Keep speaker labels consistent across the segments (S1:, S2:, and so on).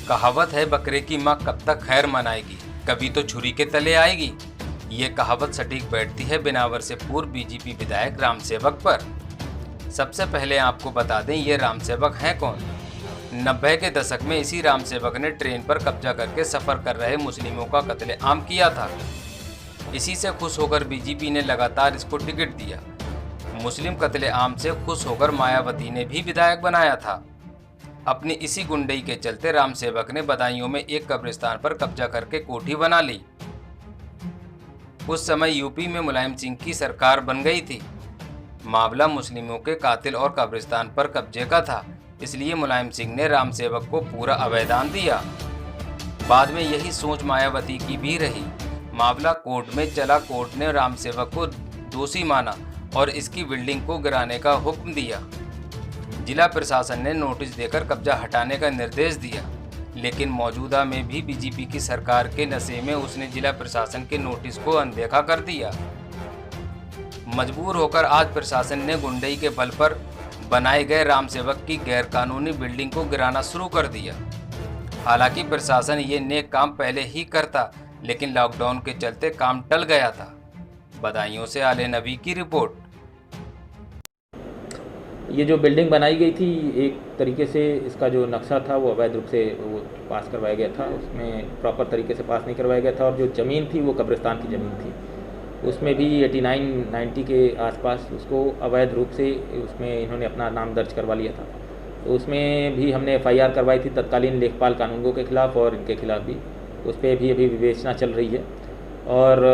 S1: कहावत है, बकरे की माँ कब तक खैर मनाएगी, कभी तो छुरी के तले आएगी। ये कहावत सटीक बैठती है बिनावर से पूर्व बीजेपी विधायक राम सेवक पर। सबसे पहले आपको बता दें, ये राम सेवक हैं कौन। 90 के दशक में इसी राम सेवक ने ट्रेन पर कब्जा करके सफर कर रहे मुस्लिमों का कत्लेआम किया था। इसी से खुश होकर बीजेपी ने लगातार इसको टिकट दिया। मुस्लिम कत्लेआम से खुश होकर मायावती ने भी विधायक बनाया था। अपनी इसी गुंडई के चलते राम सेवक ने बदायूं में एक कब्रिस्तान पर कब्जा करके कोठी बना ली। उस समय यूपी में मुलायम सिंह की सरकार बन गई थी। मामला मुस्लिमों के कातिल और कब्रिस्तान पर कब्जे का था, इसलिए मुलायम सिंह ने राम सेवक को पूरा अभयदान दिया। बाद में यही सोच मायावती की भी रही। मामला कोर्ट में चला। कोर्ट ने राम सेवक को दोषी माना और इसकी बिल्डिंग को गिराने का हुक्म दिया। जिला प्रशासन ने नोटिस देकर कब्जा हटाने का निर्देश दिया, लेकिन मौजूदा में भी बीजेपी की सरकार के नशे में उसने जिला प्रशासन के नोटिस को अनदेखा कर दिया। मजबूर होकर आज प्रशासन ने गुंडई के बल पर बनाए गए राम सेवक की गैरकानूनी बिल्डिंग को गिराना शुरू कर दिया। हालांकि प्रशासन ये नेक काम पहले ही करता, लेकिन लॉकडाउन के चलते काम टल गया था। बदायूं से आले नबी की रिपोर्ट।
S2: ये जो बिल्डिंग बनाई गई थी, एक तरीके से इसका जो नक्शा था वो अवैध रूप से वो पास करवाया गया था। उसमें प्रॉपर तरीके से पास नहीं करवाया गया था और जो ज़मीन थी वो कब्रिस्तान की ज़मीन थी। उसमें भी 89-90 के आसपास उसको अवैध रूप से उसमें इन्होंने अपना नाम दर्ज करवा लिया था। तो उसमें भी हमने FIR करवाई थी तत्कालीन लेखपाल कानूनगो के खिलाफ़ और इनके खिलाफ़ भी। उस पर भी अभी विवेचना चल रही है और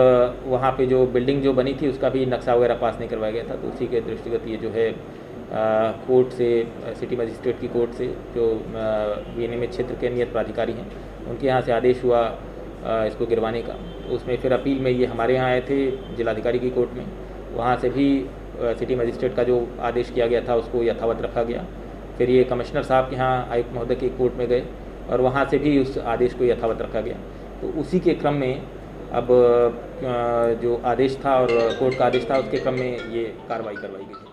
S2: वहाँ पे जो बिल्डिंग जो बनी थी उसका भी नक्शा वगैरह पास नहीं करवाया गया था। तो उसी के दृष्टिगत ये जो है कोर्ट से, सिटी मजिस्ट्रेट की कोर्ट से, जो विनियमित क्षेत्र के नियत प्राधिकारी हैं, उनके यहाँ से आदेश हुआ इसको गिरवाने का। उसमें फिर अपील में ये हमारे यहाँ आए थे जिलाधिकारी की कोर्ट में। वहाँ से भी सिटी मजिस्ट्रेट का जो आदेश किया गया था उसको यथावत रखा गया। फिर ये कमिश्नर साहब के यहाँ आयुक्त महोदय की कोर्ट में गए और वहाँ से भी उस आदेश को यथावत रखा गया। तो उसी के क्रम में अब जो आदेश था और कोर्ट का आदेश था, उसके क्रम में ये कार्रवाई करवाई गई।